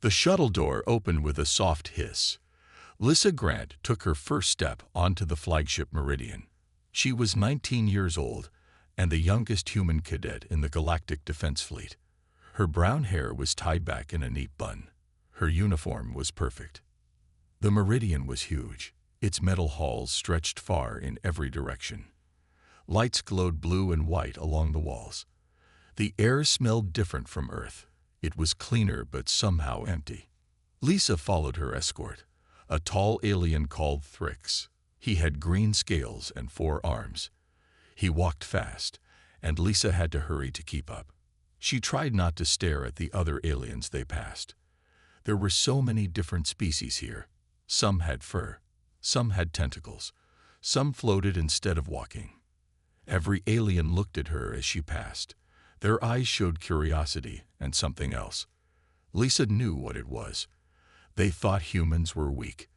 The shuttle door opened with a soft hiss. Lissa Grant took her first step onto the flagship Meridian. She was 19 years old and the youngest human cadet in the Galactic Defense Fleet. Her brown hair was tied back in a neat bun. Her uniform was perfect. The Meridian was huge. Its metal halls stretched far in every direction. Lights glowed blue and white along the walls. The air smelled different from Earth. It was cleaner but somehow empty. Lisa followed her escort, a tall alien called Thrix. He had green scales and 4 arms. He walked fast, and Lisa had to hurry to keep up. She tried not to stare at the other aliens they passed. There were so many different species here. Some had fur, some had tentacles, some floated instead of walking. Every alien looked at her as she passed. Their eyes showed curiosity and something else. Lisa knew what it was. They thought humans were weak.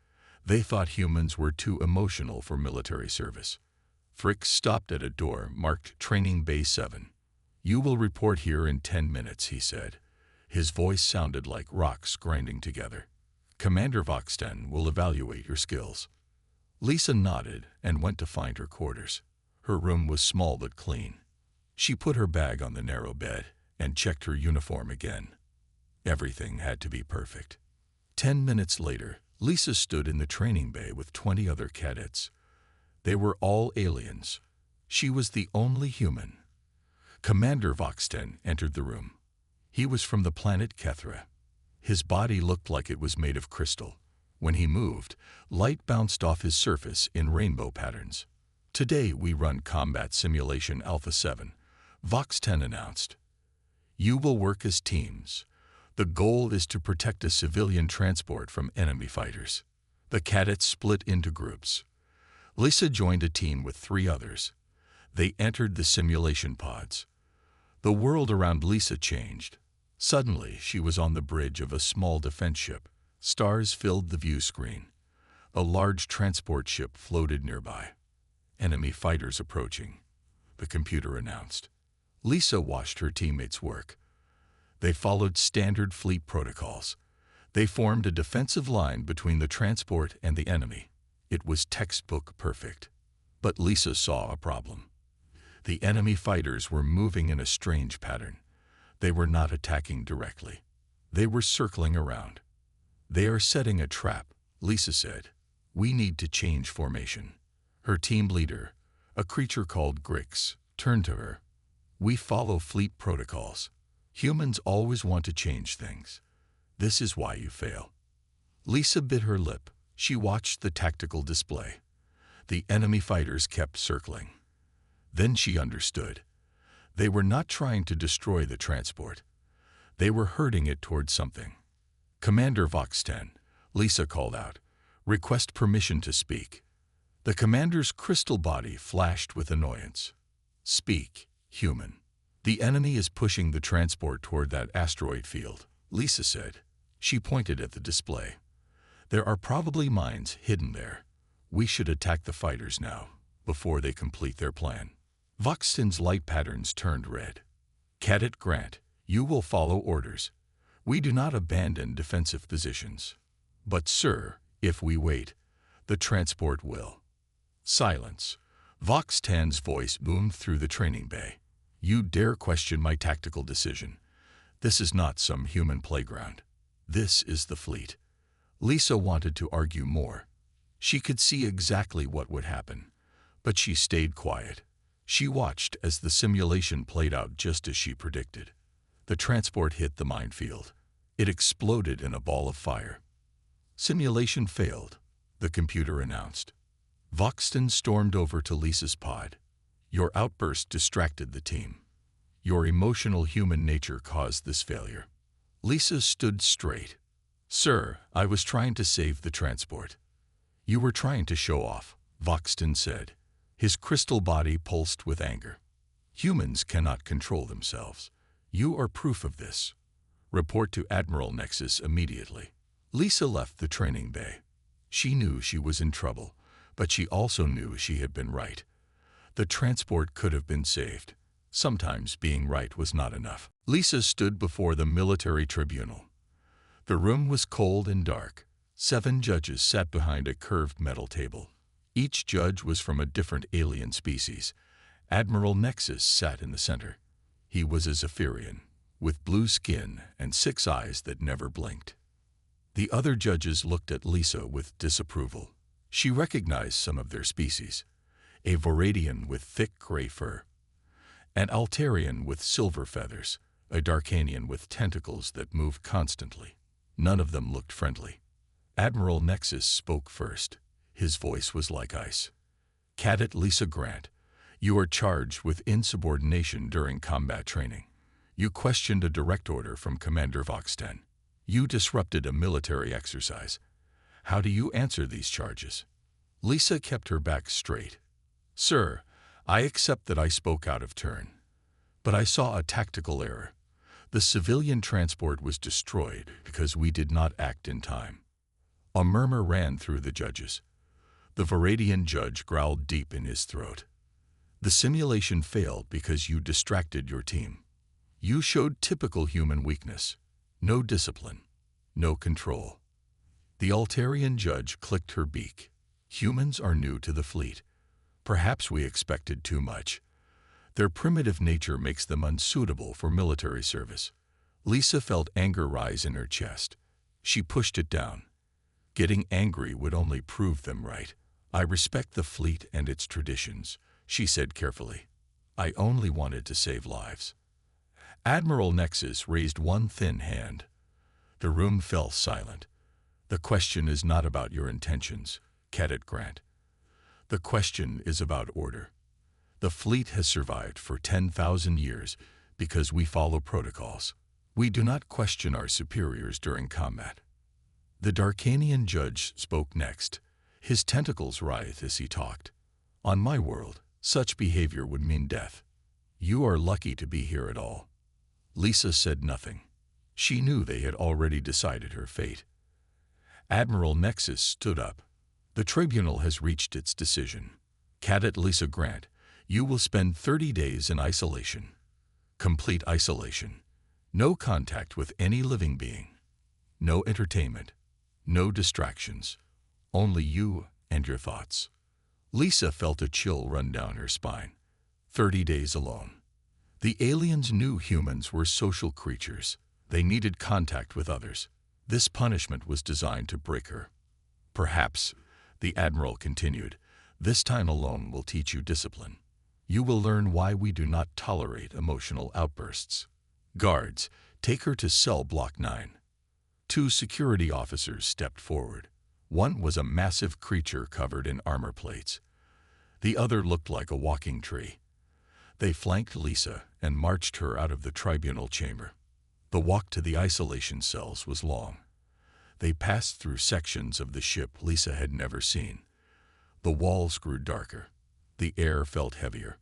They thought humans were too emotional for military service. Frick stopped at a door marked Training Bay 7. "You will report here in 10 minutes, he said. His voice sounded like rocks grinding together. "Commander Voxten will evaluate your skills." Lisa nodded and went to find her quarters. Her room was small but clean. She put her bag on the narrow bed and checked her uniform again. Everything had to be perfect. 10 minutes later, Lisa stood in the training bay with 20 other cadets. They were all aliens. She was the only human. Commander Voxten entered the room. He was from the planet Kethra. His body looked like it was made of crystal. When he moved, light bounced off his surface in rainbow patterns. "Today we run Combat Simulation Alpha 7, Voxten announced. "You will work as teams. The goal is to protect a civilian transport from enemy fighters." The cadets split into groups. Lisa joined a team with 3 others. They entered the simulation pods. The world around Lisa changed. Suddenly, she was on the bridge of a small defense ship. Stars filled the view screen. A large transport ship floated nearby. "Enemy fighters approaching," the computer announced. Lisa watched her teammates work. They followed standard fleet protocols. They formed a defensive line between the transport and the enemy. It was textbook perfect. But Lisa saw a problem. The enemy fighters were moving in a strange pattern. They were not attacking directly. They were circling around. "They are setting a trap," Lisa said. "We need to change formation." Her team leader, a creature called Grix, turned to her. "We follow fleet protocols. Humans always want to change things. This is why you fail." Lisa bit her lip. She watched the tactical display. The enemy fighters kept circling. Then she understood. They were not trying to destroy the transport. They were herding it toward something. "Commander Voxten," Lisa called out. "Request permission to speak." The commander's crystal body flashed with annoyance. "Speak, human." "The enemy is pushing the transport toward that asteroid field," Lisa said. She pointed at the display. "There are probably mines hidden there. We should attack the fighters now, before they complete their plan." Voxten's light patterns turned red. "Cadet Grant, you will follow orders. We do not abandon defensive positions. But, sir, if we wait, the transport will." Silence. Voxten's voice boomed through the training bay. "You dare question my tactical decision. This is not some human playground. This is the fleet." Lisa wanted to argue more. She could see exactly what would happen, but she stayed quiet. She watched as the simulation played out just as she predicted. The transport hit the minefield. It exploded in a ball of fire. "Simulation failed," the computer announced. Voxten stormed over to Lisa's pod. "Your outburst distracted the team. Your emotional human nature caused this failure." Lisa stood straight. "Sir, I was trying to save the transport." "You were trying to show off," Voxten said. His crystal body pulsed with anger. "Humans cannot control themselves. You are proof of this. Report to Admiral Nexus immediately." Lisa left the training bay. She knew she was in trouble, but she also knew she had been right. The transport could have been saved. Sometimes being right was not enough. Lisa stood before the military tribunal. The room was cold and dark. 7 judges sat behind a curved metal table. Each judge was from a different alien species. Admiral Nexus sat in the center. He was a Zephyrian, with blue skin and 6 eyes that never blinked. The other judges looked at Lisa with disapproval. She recognized some of their species: a Voradian with thick gray fur, an Altarian with silver feathers, a Darkanian with tentacles that moved constantly. None of them looked friendly. Admiral Nexus spoke first. His voice was like ice. Cadet Lisa Grant, you are charged with insubordination during combat training. You questioned a direct order from Commander Vox-10. You disrupted a military exercise. How do you answer these charges? Lisa kept her back straight. Sir, I accept that I spoke out of turn. But I saw a tactical error. The civilian transport was destroyed because we did not act in time. A murmur ran through the judges. The Voradian judge growled deep in his throat. The simulation failed because you distracted your team. You showed typical human weakness. No discipline. No control. The Altarian judge clicked her beak. Humans are new to the fleet. Perhaps we expected too much. Their primitive nature makes them unsuitable for military service. Lisa felt anger rise in her chest. She pushed it down. Getting angry would only prove them right. I respect the fleet and its traditions, she said carefully. I only wanted to save lives. Admiral Nexus raised one thin hand. The room fell silent. The question is not about your intentions, Cadet Grant. The question is about order. The fleet has survived for 10,000 years because we follow protocols. We do not question our superiors during combat. The Darkanian judge spoke next. His tentacles writhed as he talked. On my world, such behavior would mean death. You are lucky to be here at all. Lisa said nothing. She knew they had already decided her fate. Admiral Nexus stood up. The tribunal has reached its decision. Cadet Lisa Grant, you will spend 30 days in isolation. Complete isolation. No contact with any living being. No entertainment. No distractions. Only you and your thoughts. Lisa felt a chill run down her spine. 30 days alone. The aliens knew humans were social creatures. They needed contact with others. This punishment was designed to break her. Perhaps, the Admiral continued, this time alone will teach you discipline. You will learn why we do not tolerate emotional outbursts. Guards, take her to cell block 9. 2 security officers stepped forward. One was a massive creature covered in armor plates. The other looked like a walking tree. They flanked Lisa and marched her out of the tribunal chamber. The walk to the isolation cells was long. They passed through sections of the ship Lisa had never seen. The walls grew darker. The air felt heavier.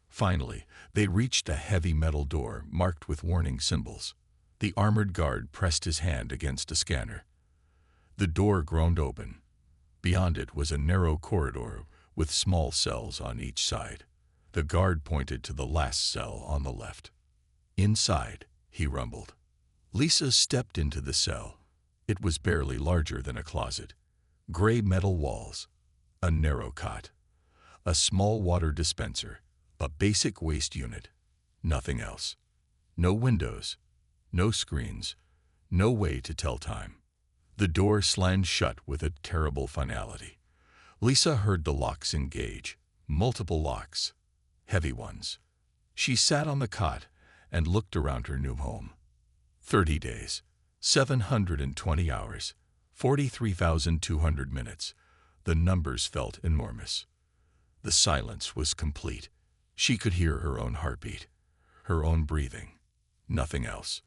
Finally, they reached a heavy metal door marked with warning symbols. The armored guard pressed his hand against a scanner. The door groaned open. Beyond it was a narrow corridor with small cells on each side. The guard pointed to the last cell on the left. Inside, he rumbled. Lisa stepped into the cell. It was barely larger than a closet. Gray metal walls, a narrow cot, a small water dispenser, a basic waste unit, nothing else. No windows, no screens, no way to tell time. The door slammed shut with a terrible finality. Lisa heard the locks engage, multiple locks, heavy ones. She sat on the cot and looked around her new home. 30 days, 720 hours, 43,200 minutes. The numbers felt enormous. The silence was complete. She could hear her own heartbeat, her own breathing, nothing else.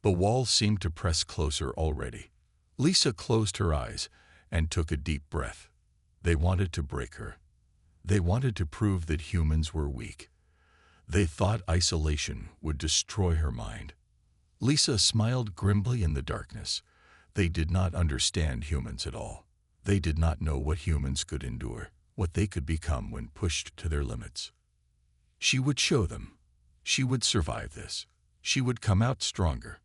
The walls seemed to press closer already. Lisa closed her eyes and took a deep breath. They wanted to break her. They wanted to prove that humans were weak. They thought isolation would destroy her mind. Lisa smiled grimly in the darkness. They did not understand humans at all. They did not know what humans could endure, what they could become when pushed to their limits. She would show them. She would survive this. She would come out stronger.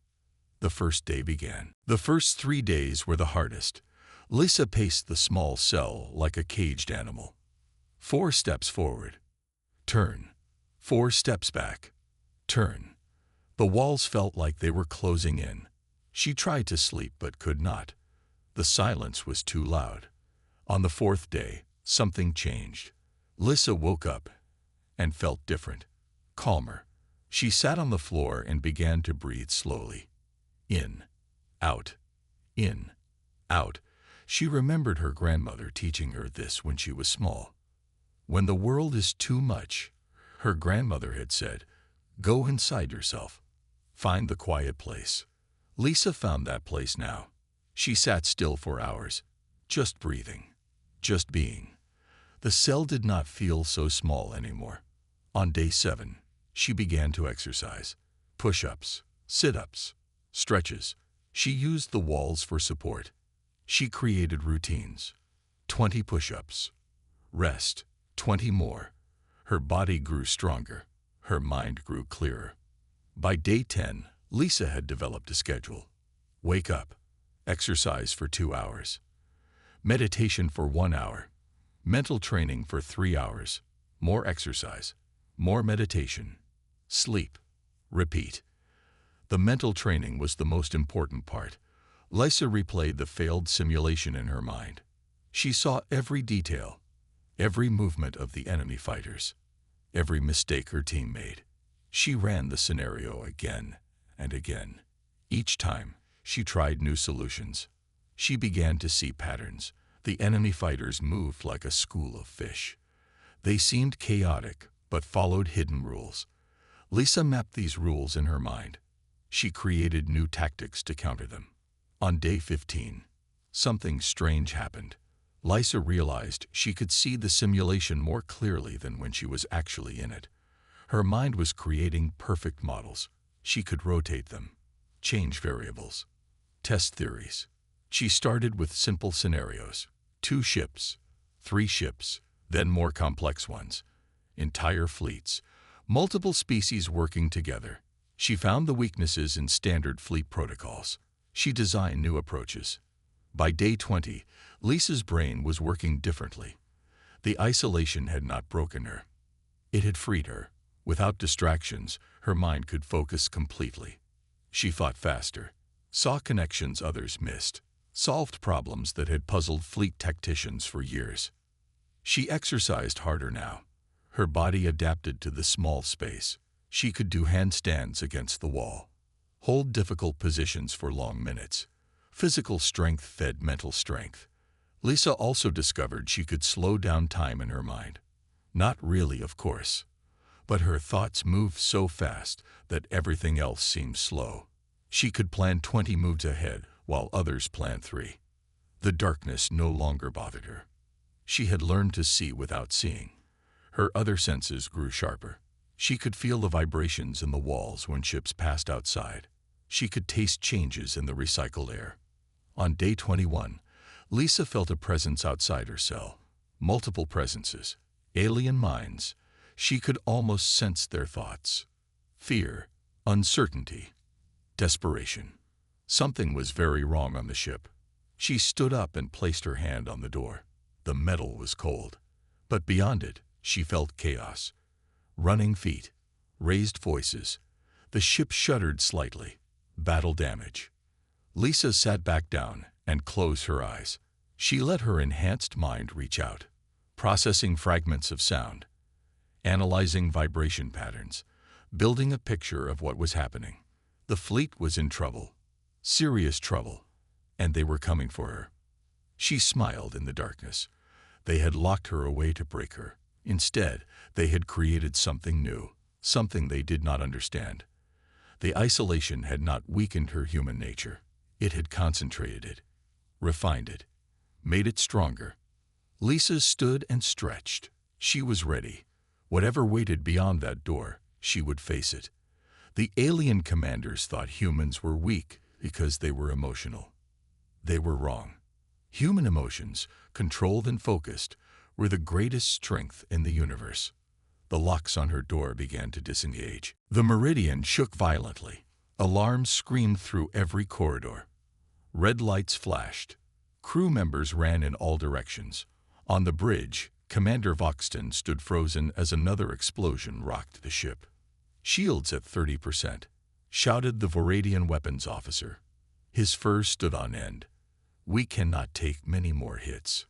The first day began. The first 3 days were the hardest. Lisa paced the small cell like a caged animal. 4 steps forward. Turn. 4 steps back. Turn. The walls felt like they were closing in. She tried to sleep but could not. The silence was too loud. On the 4th day, something changed. Lisa woke up and felt different, calmer. She sat on the floor and began to breathe slowly. In, out, in, out. She remembered her grandmother teaching her this when she was small. When the world is too much, her grandmother had said, go inside yourself. Find the quiet place. Lisa found that place now. She sat still for hours, just breathing, just being. The cell did not feel so small anymore. On day 7, she began to exercise. Push-ups, sit-ups, stretches. She used the walls for support. She created routines. 20 push-ups. Rest. 20 more. Her body grew stronger. Her mind grew clearer. By day 10, Lisa had developed a schedule. Wake up. Exercise for 2 hours. Meditation for 1 hour. Mental training for 3 hours. More exercise. More meditation. Sleep. Repeat. The mental training was the most important part. Lisa replayed the failed simulation in her mind. She saw every detail, every movement of the enemy fighters, every mistake her team made. She ran the scenario again and again. Each time, she tried new solutions. She began to see patterns. The enemy fighters moved like a school of fish. They seemed chaotic, but followed hidden rules. Lisa mapped these rules in her mind. She created new tactics to counter them. On day 15, something strange happened. Lisa realized she could see the simulation more clearly than when she was actually in it. Her mind was creating perfect models. She could rotate them, change variables, test theories. She started with simple scenarios, 2 ships, 3 ships, then more complex ones, entire fleets, multiple species working together. She found the weaknesses in standard fleet protocols. She designed new approaches. By day 20, Lisa's brain was working differently. The isolation had not broken her. It had freed her. Without distractions, her mind could focus completely. She fought faster, saw connections others missed, solved problems that had puzzled fleet tacticians for years. She exercised harder now. Her body adapted to the small space. She could do handstands against the wall, hold difficult positions for long minutes. Physical strength fed mental strength. Lisa also discovered she could slow down time in her mind. Not really, of course, but her thoughts moved so fast that everything else seemed slow. She could plan 20 moves ahead while others planned 3. The darkness no longer bothered her. She had learned to see without seeing. Her other senses grew sharper. She could feel the vibrations in the walls when ships passed outside. She could taste changes in the recycled air. On day 21, Lisa felt a presence outside her cell. Multiple presences, alien minds. She could almost sense their thoughts. Fear, uncertainty, desperation. Something was very wrong on the ship. She stood up and placed her hand on the door. The metal was cold, but beyond it, she felt chaos. Running feet, raised voices. The ship shuddered slightly. Battle damage. Lisa sat back down and closed her eyes. She let her enhanced mind reach out, processing fragments of sound, analyzing vibration patterns, building a picture of what was happening. The fleet was in trouble, serious trouble, and they were coming for her. She smiled in the darkness. They had locked her away to break her. Instead, they had created something new, something they did not understand. The isolation had not weakened her human nature. It had concentrated it, refined it, made it stronger. Lisa stood and stretched. She was ready. Whatever waited beyond that door, she would face it. The alien commanders thought humans were weak because they were emotional. They were wrong. Human emotions, controlled and focused, were the greatest strength in the universe. The locks on her door began to disengage. The Meridian shook violently. Alarms screamed through every corridor. Red lights flashed. Crew members ran in all directions. On the bridge, Commander Voxton stood frozen as another explosion rocked the ship. "Shields at 30%, shouted the Voradian weapons officer. His fur stood on end. "We cannot take many more hits."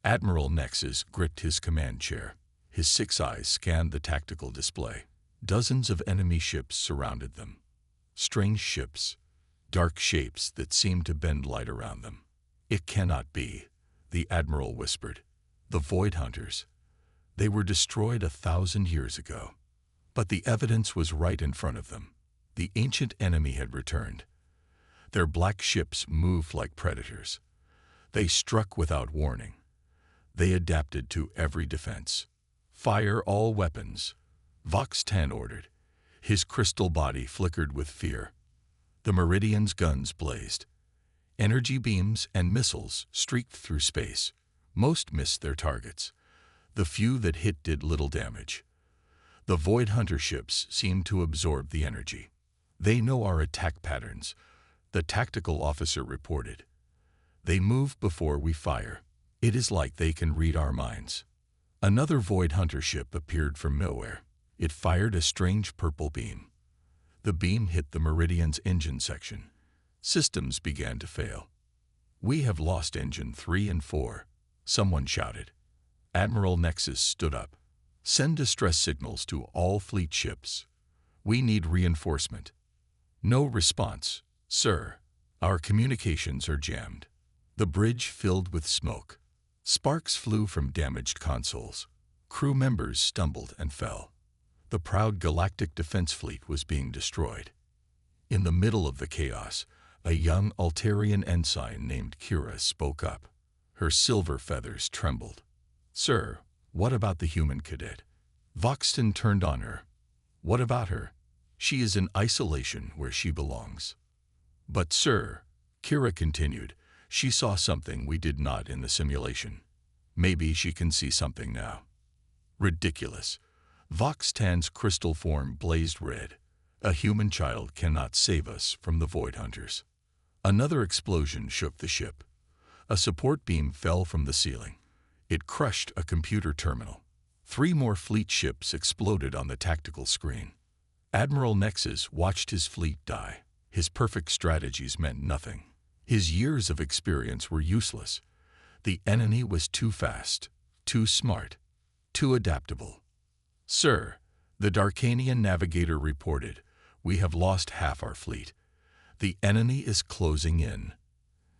Admiral Nexus gripped his command chair. His 6 eyes scanned the tactical display. Dozens of enemy ships surrounded them. Strange ships, dark shapes that seemed to bend light around them. "It cannot be," the Admiral whispered. "The Void Hunters. They were destroyed 1,000 years ago." But the evidence was right in front of them. The ancient enemy had returned. Their black ships moved like predators. They struck without warning. They adapted to every defense. "Fire all weapons," Vox 10 ordered. His crystal body flickered with fear. The Meridian's guns blazed. Energy beams and missiles streaked through space. Most missed their targets. The few that hit did little damage. The Void Hunter ships seemed to absorb the energy. "They know our attack patterns," the tactical officer reported. "They move before we fire. It is like they can read our minds." Another Void Hunter ship appeared from nowhere. It fired a strange purple beam. The beam hit the Meridian's engine section. Systems began to fail. "We have lost engine 3 and 4, someone shouted. Admiral Nexus stood up. "Send distress signals to all fleet ships. We need reinforcement." "No response, sir. Our communications are jammed." The bridge filled with smoke. Sparks flew from damaged consoles. Crew members stumbled and fell. The proud Galactic Defense Fleet was being destroyed. In the middle of the chaos, a young Altarian ensign named Kira spoke up. Her silver feathers trembled. "Sir, what about the human cadet?" Voxton turned on her. "What about her? She is in isolation where she belongs." "But sir," Kira continued, "she saw something we did not in the simulation. Maybe she can see something now." "Ridiculous." Vox 10's crystal form blazed red. "A human child cannot save us from the Void Hunters." Another explosion shook the ship. A support beam fell from the ceiling. It crushed a computer terminal. 3 more fleet ships exploded on the tactical screen. Admiral Nexus watched his fleet die. His perfect strategies meant nothing. His years of experience were useless. The enemy was too fast, too smart, too adaptable. "Sir," the Darkanian navigator reported, "we have lost half our fleet. The enemy is closing in."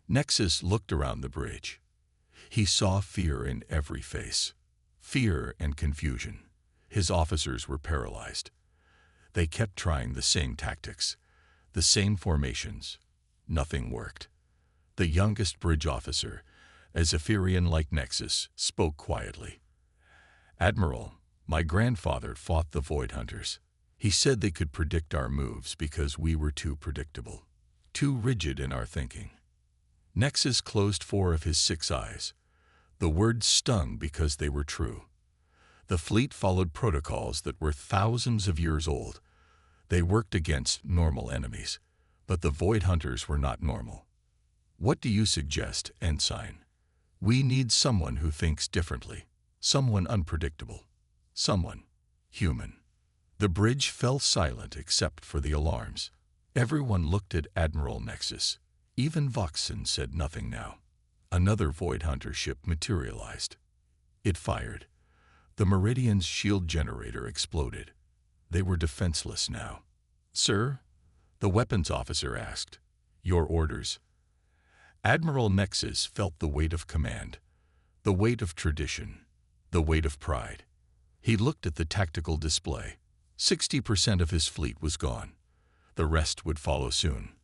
Nexus looked around the bridge. He saw fear in every face. Fear and confusion. His officers were paralyzed. They kept trying the same tactics, the same formations. Nothing worked. The youngest bridge officer, a Zephyrian like Nexus, spoke quietly. "Admiral, my grandfather fought the Void Hunters. He said they could predict our moves because we were too predictable, too rigid in our thinking." Nexus closed 4 of his 6 eyes. The words stung because they were true. The fleet followed protocols that were thousands of years old. They worked against normal enemies, but the Void Hunters were not normal. "What do you suggest, Ensign?" "We need someone who thinks differently, someone unpredictable, someone human." The bridge fell silent except for the alarms. Everyone looked at Admiral Nexus. Even Voxton said nothing now. Another Void Hunter ship materialized. It fired. The Meridian's shield generator exploded. They were defenseless now. "Sir?" the weapons officer asked. "Your orders." Admiral Nexus felt the weight of command, the weight of tradition, the weight of pride. He looked at the tactical display. 60% of his fleet was gone. The rest would follow soon.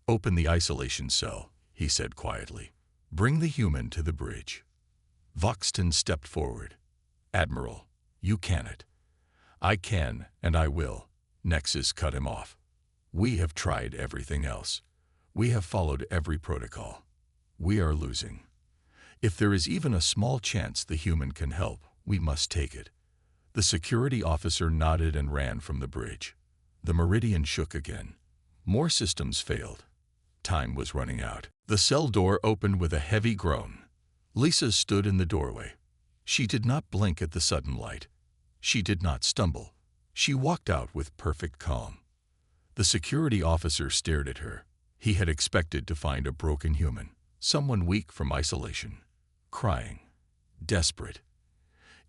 "Open the isolation cell," he said quietly. "Bring the human to the bridge." Voxton stepped forward. "Admiral, you cannot." "I can, and I will," Nexus cut him off. "We have tried everything else. We have followed every protocol. We are losing. If there is even a small chance the human can help, we must take it." The security officer nodded and ran from the bridge. The Meridian shook again. More systems failed. Time was running out. The cell door opened with a heavy groan. Lisa stood in the doorway. She did not blink at the sudden light. She did not stumble. She walked out with perfect calm. The security officer stared at her. He had expected to find a broken human, someone weak from isolation, crying, desperate.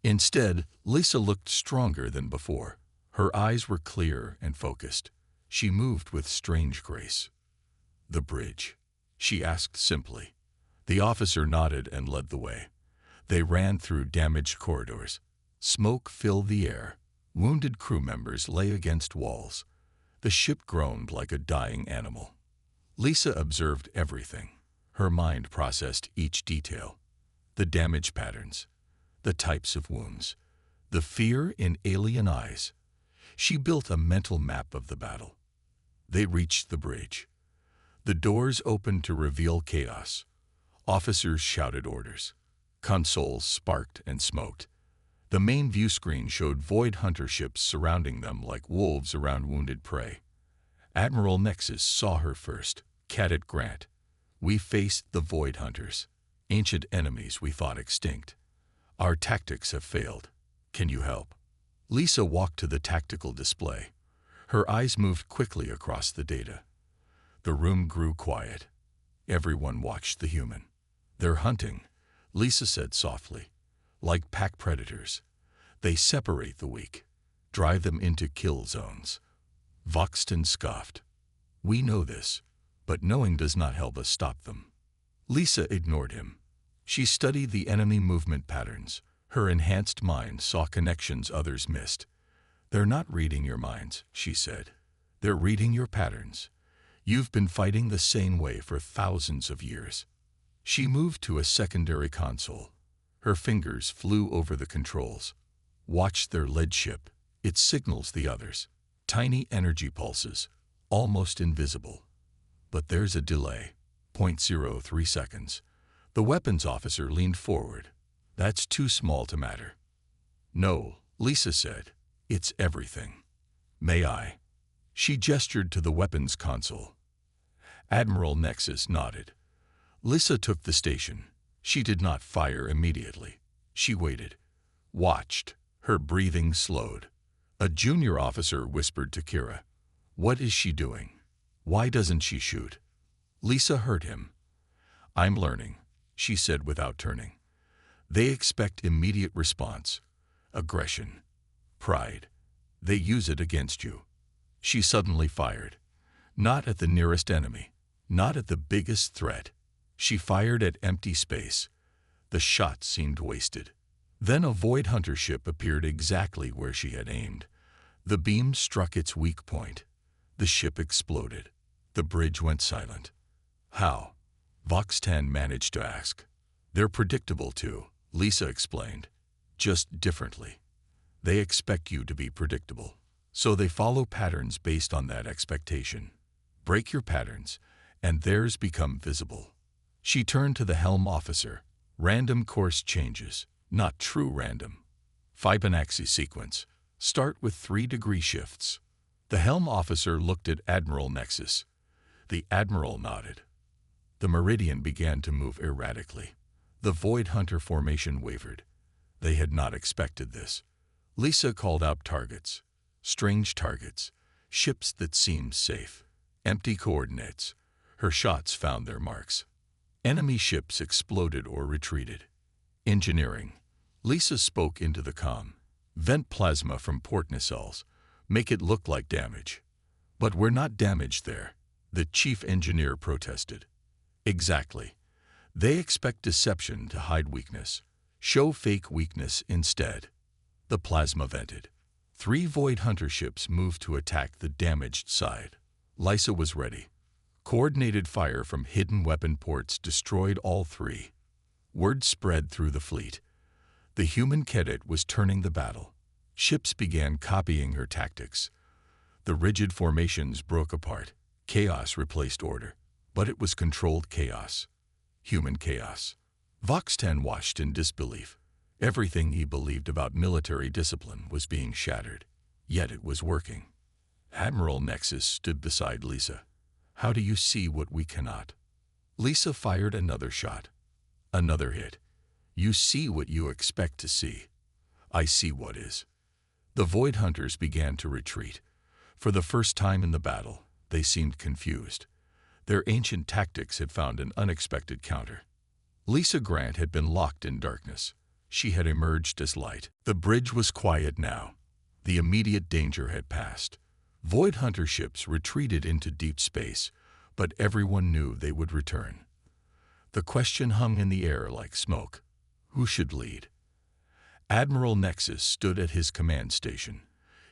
Instead, Lisa looked stronger than before. Her eyes were clear and focused. She moved with strange grace. "The bridge?" she asked simply. The officer nodded and led the way. They ran through damaged corridors. Smoke filled the air. Wounded crew members lay against walls. The ship groaned like a dying animal. Lisa observed everything. Her mind processed each detail. The damage patterns, the types of wounds, the fear in alien eyes. She built a mental map of the battle. They reached the bridge. The doors opened to reveal chaos. Officers shouted orders. Consoles sparked and smoked. The main view screen showed Void Hunter ships surrounding them like wolves around wounded prey. Admiral Nexus saw her first. Cadet Grant. "We faced the Void Hunters, ancient enemies we thought extinct. Our tactics have failed. Can you help?" Lisa walked to the tactical display. Her eyes moved quickly across the data. The room grew quiet. Everyone watched the human. "They're hunting," Lisa said softly. "Like pack predators. They separate the weak, drive them into kill zones." Voxton scoffed. "We know this, but knowing does not help us stop them." Lisa ignored him. She studied the enemy movement patterns. Her enhanced mind saw connections others missed. "They're not reading your minds," she said. "They're reading your patterns. You've been fighting the same way for thousands of years." She moved to a secondary console. Her fingers flew over the controls. "Watch their lead ship. It signals the others. Tiny energy pulses, almost invisible. But there's a delay, 0.03 seconds. The weapons officer leaned forward. "That's too small to matter." "No," Lisa said. "It's everything." "May I?" She gestured to the weapons console. Admiral Nexus nodded. Lisa took the station. She did not fire immediately. She waited, watched. Her breathing slowed. A junior officer whispered to Kira, "What is she doing? Why doesn't she shoot?" Lisa heard him. "I'm learning," she said without turning. "They expect immediate response, aggression, pride. They use it against you." She suddenly fired. Not at the nearest enemy, not at the biggest threat. She fired at empty space. The shot seemed wasted. Then a Void Hunter ship appeared exactly where she had aimed. The beam struck its weak point. The ship exploded. The bridge went silent. "How?" Vox-10 managed to ask. "They're predictable too," Lisa explained. "Just differently. They expect you to be predictable. So they follow patterns based on that expectation. Break your patterns, and theirs become visible." She turned to the helm officer. "Random course changes, not true random. Fibonacci sequence. Start with 3-degree shifts." The helm officer looked at Admiral Nexus. The Admiral nodded. The Meridian began to move erratically. The Void Hunter formation wavered. They had not expected this. Lisa called out targets. Strange targets. Ships that seemed safe. Empty coordinates. Her shots found their marks. Enemy ships exploded or retreated. "Engineering." Lisa spoke into the comm. "Vent plasma from port nacelles. Make it look like damage." "But we're not damaged there," the chief engineer protested. "Exactly. They expect deception to hide weakness. Show fake weakness instead." The plasma vented. 3 Void Hunter ships moved to attack the damaged side. Lisa was ready. Coordinated fire from hidden weapon ports destroyed all 3. Word spread through the fleet. The human Cadet was turning the battle. Ships began copying her tactics. The rigid formations broke apart. Chaos replaced order. But it was controlled chaos. Human chaos. Vox-10 watched in disbelief. Everything he believed about military discipline was being shattered. Yet it was working. Admiral Nexus stood beside Lisa. How do you see what we cannot? Lisa fired another shot. Another hit. You see what you expect to see. I see what is. The Void Hunters began to retreat. For the first time in the battle, they seemed confused. Their ancient tactics had found an unexpected counter. Lisa Grant had been locked in darkness. She had emerged as light. The bridge was quiet now. The immediate danger had passed. Void Hunter ships retreated into deep space, but everyone knew they would return. The question hung in the air like smoke. Who should lead? Admiral Nexus stood at his command station.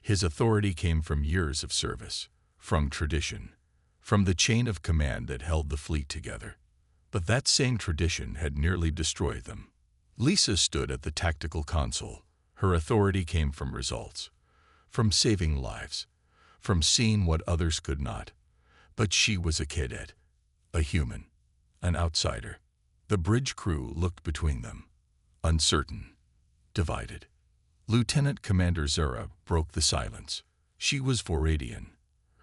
His authority came from years of service, from tradition, from the chain of command that held the fleet together. But that same tradition had nearly destroyed them. Lisa stood at the tactical console. Her authority came from results, from saving lives, from seeing what others could not. But she was a cadet, a human, an outsider. The bridge crew looked between them, uncertain, divided. Lieutenant Commander Zara broke the silence. She was Voradian.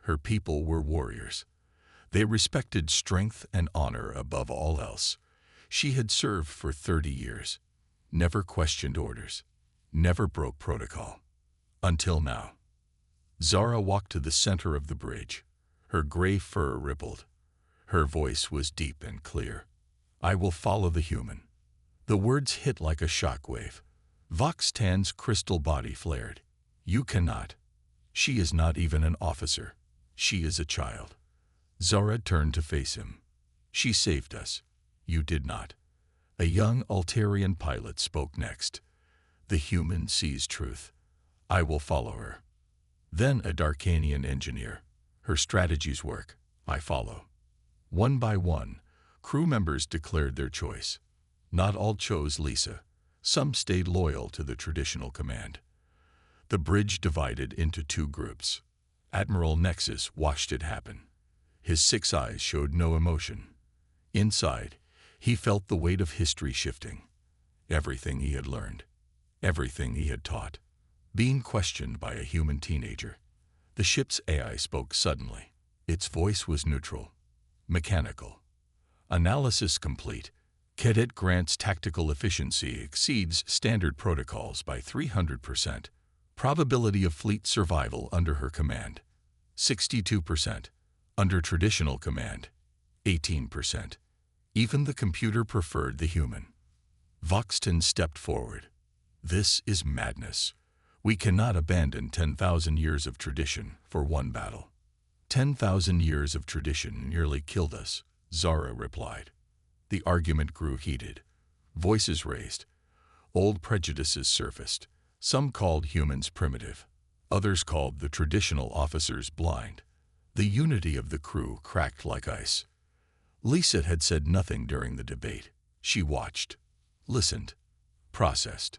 Her people were warriors. They respected strength and honor above all else. She had served for 30 years, never questioned orders, never broke protocol. Until now. Zara walked to the center of the bridge. Her gray fur rippled. Her voice was deep and clear. I will follow the human. The words hit like a shockwave. Vox Tan's crystal body flared. You cannot. She is not even an officer. She is a child. Zara turned to face him. She saved us. You did not. A young Altarian pilot spoke next. The human sees truth. I will follow her. Then a Darkanian engineer. Her strategies work. I follow. One by one, crew members declared their choice. Not all chose Lisa. Some stayed loyal to the traditional command. The bridge divided into two groups. Admiral Nexus watched it happen. His 6 eyes showed no emotion. Inside, he felt the weight of history shifting. Everything he had learned, everything he had taught, being questioned by a human teenager. The ship's AI spoke suddenly. Its voice was neutral, mechanical. Analysis complete. Cadet Grant's tactical efficiency exceeds standard protocols by 300%. Probability of fleet survival under her command, 62%. Under traditional command, 18%. Even the computer preferred the human. Voxton stepped forward. This is madness. We cannot abandon 10,000 years of tradition for one battle. 10,000 years of tradition nearly killed us, Zara replied. The argument grew heated. Voices raised. Old prejudices surfaced. Some called humans primitive. Others called the traditional officers blind. The unity of the crew cracked like ice. Lisa had said nothing during the debate. She watched, listened, processed.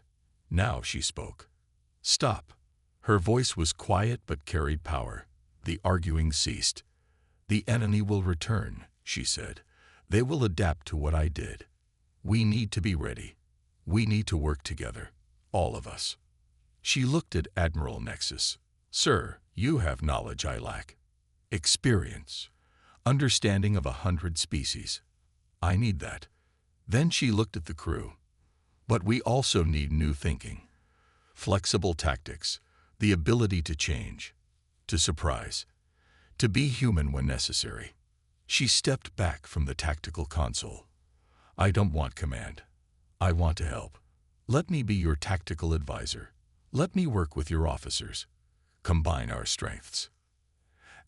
Now she spoke. Stop. Her voice was quiet but carried power. The arguing ceased. The enemy will return, she said. They will adapt to what I did. We need to be ready. We need to work together, all of us. She looked at Admiral Nexus. Sir, you have knowledge I lack. Experience. Understanding of 100 species. I need that. Then she looked at the crew. But we also need new thinking. Flexible tactics. The ability to change. To surprise. To be human when necessary. She stepped back from the tactical console. I don't want command. I want to help. Let me be your tactical advisor. Let me work with your officers. Combine our strengths.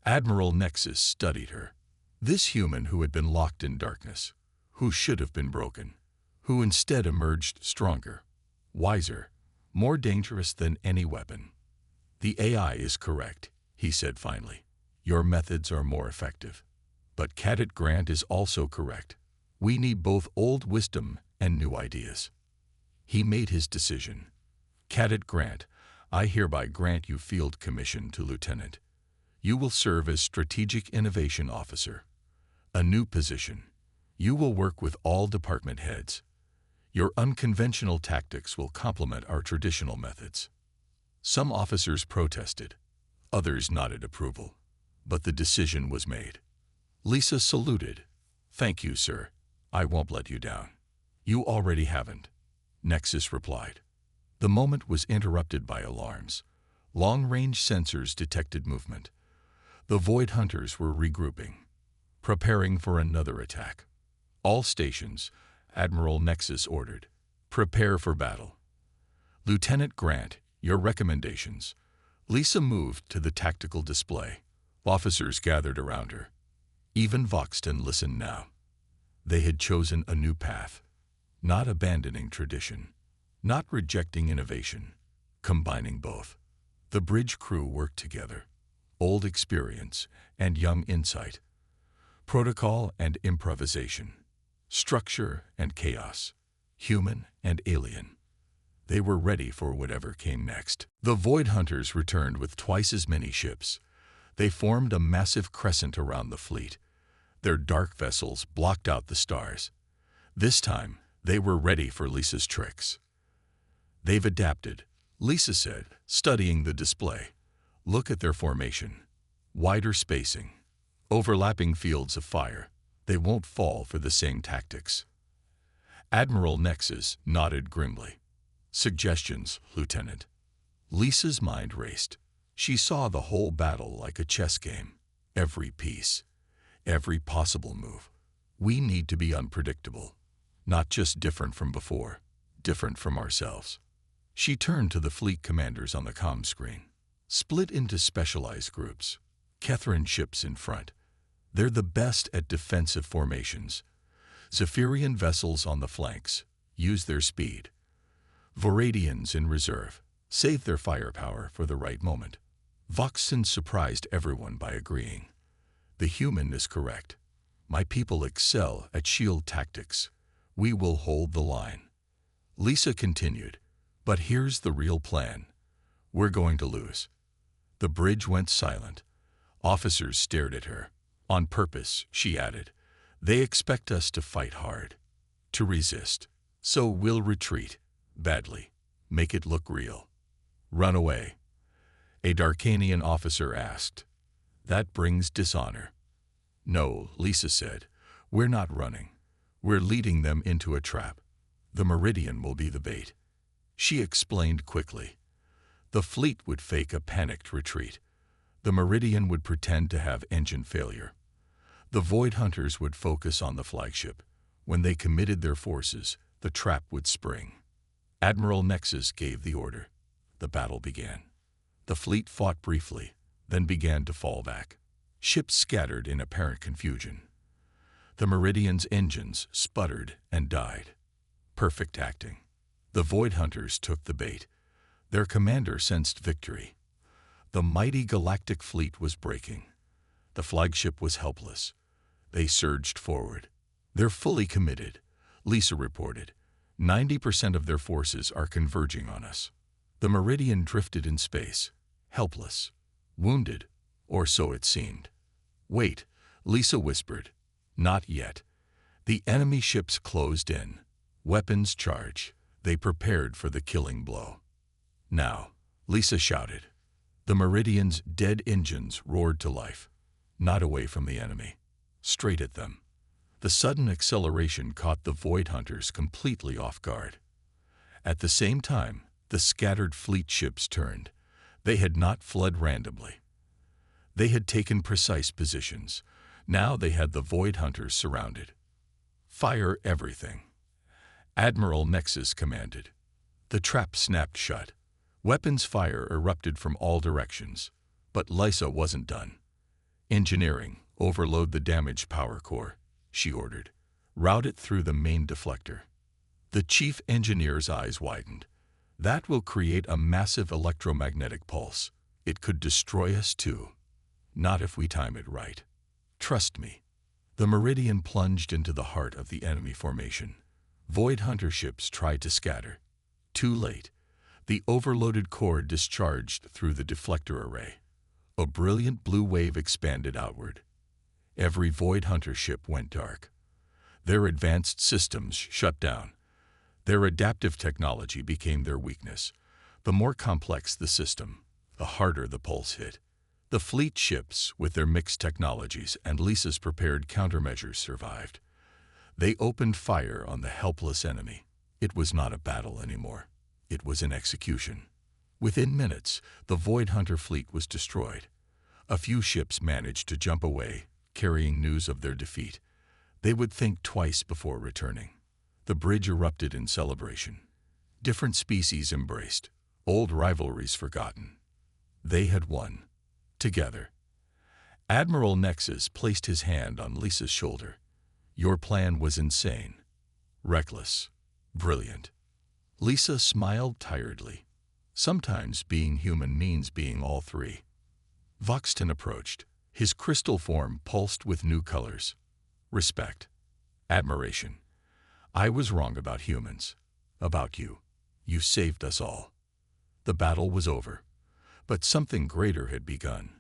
Admiral Nexus studied her. This human who had been locked in darkness, who should have been broken, who instead emerged stronger, wiser, more dangerous than any weapon. The AI is correct, he said finally. Your methods are more effective. But Cadet Grant is also correct. We need both old wisdom and new ideas. He made his decision. Cadet Grant, I hereby grant you field commission to lieutenant. You will serve as Strategic Innovation Officer. A new position. You will work with all department heads. Your unconventional tactics will complement our traditional methods. Some officers protested. Others nodded approval, but the decision was made. Lisa saluted. "Thank you, sir. I won't let you down." "You already haven't," Nexus replied. The moment was interrupted by alarms. Long-range sensors detected movement. The Void Hunters were regrouping, preparing for another attack. "All stations," Admiral Nexus ordered. "Prepare for battle." "Lieutenant Grant, your recommendations." Lisa moved to the tactical display. Officers gathered around her. Even Voxton listened now. They had chosen a new path, not abandoning tradition, not rejecting innovation, combining both. The bridge crew worked together, old experience and young insight, protocol and improvisation, structure and chaos, human and alien. They were ready for whatever came next. The Void Hunters returned with twice as many ships. They formed a massive crescent around the fleet. Their dark vessels blocked out the stars. This time, they were ready for Lisa's tricks. "They've adapted," Lisa said, studying the display. "Look at their formation. Wider spacing, overlapping fields of fire. They won't fall for the same tactics." Admiral Nexus nodded grimly. "Suggestions, Lieutenant?" Lisa's mind raced. She saw the whole battle like a chess game. Every piece, every possible move. We need to be unpredictable. Not just different from before, different from ourselves. She turned to the fleet commanders on the comm screen. "Split into specialized groups. Kethran ships in front. They're the best at defensive formations. Zephyrian vessels on the flanks. Use their speed. Voradians in reserve. Save their firepower for the right moment." Voxton surprised everyone by agreeing. "The human is correct. My people excel at shield tactics. We will hold the line." Lisa continued, "But here's the real plan. We're going to lose." The bridge went silent. Officers stared at her. "On purpose," she added. "They expect us to fight hard, to resist. So we'll retreat, badly, make it look real." "Run away?" a Darkanian officer asked. "That brings dishonor." "No," Lisa said. "We're not running. We're leading them into a trap. The Meridian will be the bait." She explained quickly. The fleet would fake a panicked retreat. The Meridian would pretend to have engine failure. The Void Hunters would focus on the flagship. When they committed their forces, the trap would spring. Admiral Nexus gave the order. The battle began. The fleet fought briefly, then began to fall back. Ships scattered in apparent confusion. The Meridian's engines sputtered and died. Perfect acting. The Void Hunters took the bait. Their commander sensed victory. The mighty Galactic fleet was breaking. The flagship was helpless. They surged forward. "They're fully committed," Lisa reported. 90% of their forces are converging on us." The Meridian drifted in space, helpless, wounded, or so it seemed. "Wait," Lisa whispered. "Not yet." The enemy ships closed in. Weapons charged. They prepared for the killing blow. "Now," Lisa shouted. The Meridian's dead engines roared to life. Not away from the enemy. Straight at them. The sudden acceleration caught the Void Hunters completely off guard. At the same time, the scattered fleet ships turned. They had not fled randomly. They had taken precise positions. Now they had the Void Hunters surrounded. "Fire everything," Admiral Nexus commanded. The trap snapped shut. Weapons fire erupted from all directions. But Lisa wasn't done. "Engineering, overload the damaged power core," she ordered. "Route it through the main deflector." The chief engineer's eyes widened. "That will create a massive electromagnetic pulse. It could destroy us too. Not if we time it right. Trust me." The Meridian plunged into the heart of the enemy formation. Void Hunter ships tried to scatter. Too late. The overloaded core discharged through the deflector array. A brilliant blue wave expanded outward. Every Void Hunter ship went dark. Their advanced systems shut down. Their adaptive technology became their weakness. The more complex the system, the harder the pulse hit. The fleet ships, with their mixed technologies and Lisa's prepared countermeasures, survived. They opened fire on the helpless enemy. It was not a battle anymore. It was an execution. Within minutes, the Void Hunter fleet was destroyed. A few ships managed to jump away, carrying news of their defeat. They would think twice before returning. The bridge erupted in celebration. Different species embraced, old rivalries forgotten. They had won. Together. Admiral Nexus placed his hand on Lisa's shoulder. Your plan was insane. Reckless. Brilliant. Lisa smiled tiredly. Sometimes being human means being all three. Voxton approached. His crystal form pulsed with new colors. Respect. Admiration. I was wrong about humans. About you. You saved us all. The battle was over. But something greater had begun.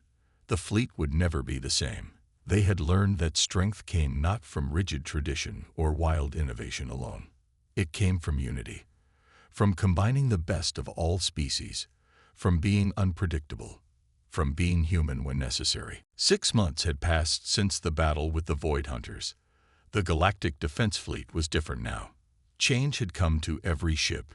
The fleet would never be the same. They had learned that strength came not from rigid tradition or wild innovation alone. It came from unity. From combining the best of all species. From being unpredictable. From being human when necessary. 6 months had passed since the battle with the Void Hunters. The Galactic Defense Fleet was different now. Change had come to every ship,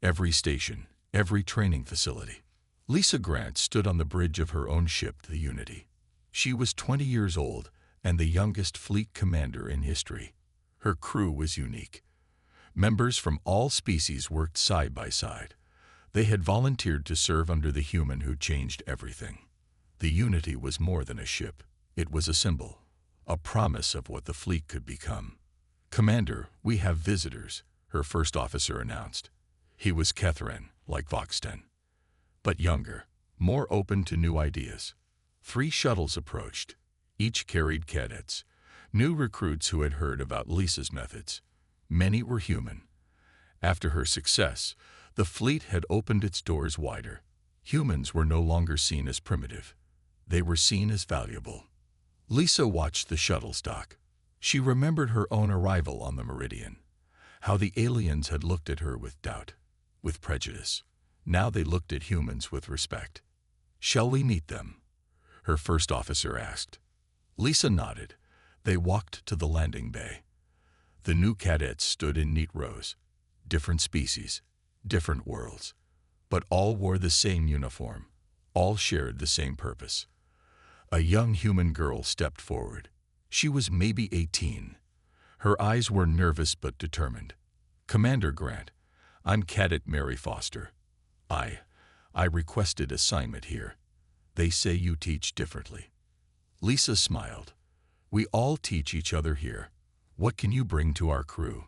every station, every training facility. Lisa Grant stood on the bridge of her own ship, the Unity. She was 20 years old and the youngest fleet commander in history. Her crew was unique. Members from all species worked side by side. They had volunteered to serve under the human who changed everything. The Unity was more than a ship. It was a symbol, a promise of what the fleet could become. Commander, we have visitors, her first officer announced. He was Kethren, like Voxton, but younger, more open to new ideas. 3 shuttles approached. Each carried cadets, new recruits who had heard about Lisa's methods. Many were human. After her success, the fleet had opened its doors wider. Humans were no longer seen as primitive. They were seen as valuable. Lisa watched the shuttles dock. She remembered her own arrival on the Meridian, how the aliens had looked at her with doubt, with prejudice. Now they looked at humans with respect. Shall we meet them? Her first officer asked. Lisa nodded. They walked to the landing bay. The new cadets stood in neat rows. Different species, different worlds, but all wore the same uniform. All shared the same purpose. A young human girl stepped forward. She was maybe 18. Her eyes were nervous but determined. Commander Grant, I'm Cadet Mary Foster. I requested assignment here. They say you teach differently. Lisa smiled. We all teach each other here. What can you bring to our crew?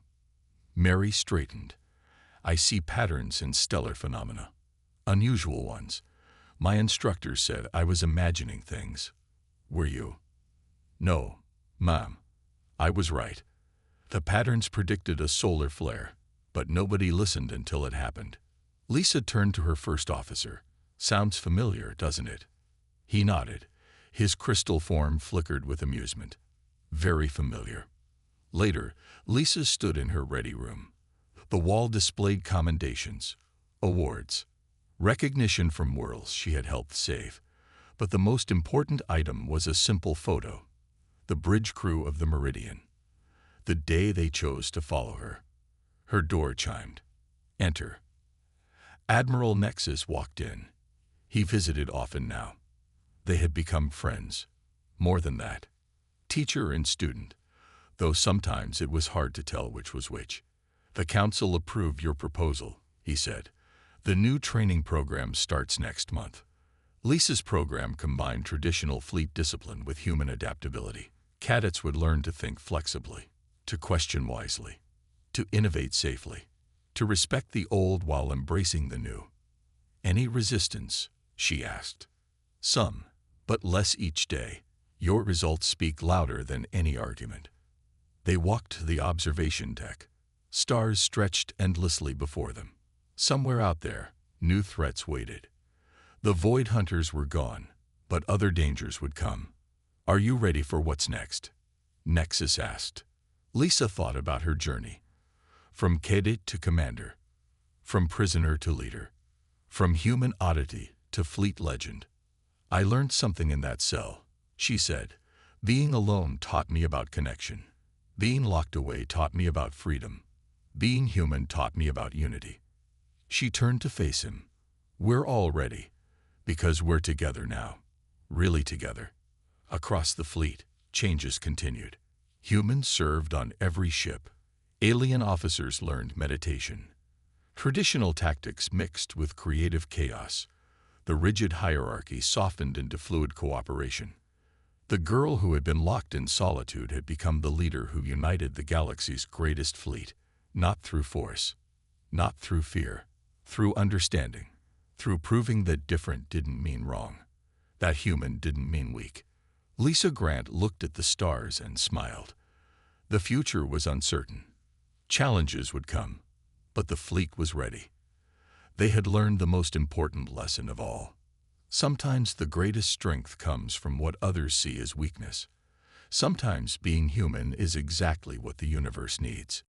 Mary straightened. I see patterns in stellar phenomena. Unusual ones. My instructor said I was imagining things. Were you? No, ma'am. I was right. The patterns predicted a solar flare, but nobody listened until it happened. Lisa turned to her first officer. Sounds familiar, doesn't it? He nodded. His crystal form flickered with amusement. Very familiar. Later, Lisa stood in her ready room. The wall displayed commendations, awards, recognition from worlds she had helped save. But the most important item was a simple photo. The bridge crew of the Meridian. The day they chose to follow her. Her door chimed. Enter. Admiral Nexus walked in. He visited often now. They had become friends. More than that. Teacher and student. Though sometimes it was hard to tell which was which. The council approved your proposal, he said. The new training program starts next month. Lisa's program combined traditional fleet discipline with human adaptability. Cadets would learn to think flexibly, to question wisely, to innovate safely, to respect the old while embracing the new. Any resistance? She asked. Some, but less each day. Your results speak louder than any argument. They walked to the observation deck. Stars stretched endlessly before them. Somewhere out there, new threats waited. The Void Hunters were gone, but other dangers would come. Are you ready for what's next? Nexus asked. Lisa thought about her journey. From cadet to commander. From prisoner to leader. From human oddity to fleet legend. I learned something in that cell, she said. Being alone taught me about connection. Being locked away taught me about freedom. Being human taught me about unity. She turned to face him. We're all ready, because we're together now. Really together. Across the fleet, changes continued. Humans served on every ship. Alien officers learned meditation. Traditional tactics mixed with creative chaos. The rigid hierarchy softened into fluid cooperation. The girl who had been locked in solitude had become the leader who united the galaxy's greatest fleet, not through force, not through fear, through understanding, through proving that different didn't mean wrong, that human didn't mean weak. Lisa Grant looked at the stars and smiled. The future was uncertain. Challenges would come, but the fleet was ready. They had learned the most important lesson of all. Sometimes the greatest strength comes from what others see as weakness. Sometimes being human is exactly what the universe needs.